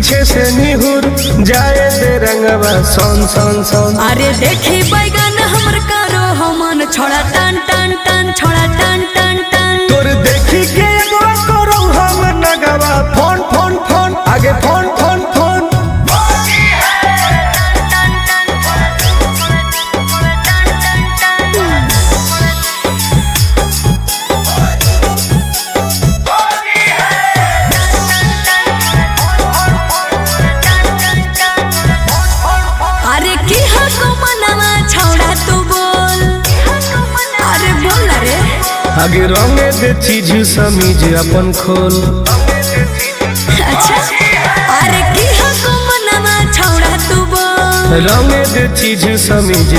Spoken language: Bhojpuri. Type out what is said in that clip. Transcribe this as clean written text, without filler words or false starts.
पीछे से निहुर जाए दे रंगवा सन सन सन। अरे देखी बैगन हमर कारो हमन छोड़ा टन टन टन छोड़ा टन टन टन। तोर देखी के अगवा करो हम नगवा फोन फोन फोन आगे फोन फोन फोन। अरे की हको मनवा छोड़ा तू बोल, अरे बोल रे। आगे रंगे दे चीज समीज अपन खोल। अच्छा अरे की हको मनवा छोड़ा तू बोल, रंगे दे चीज समीज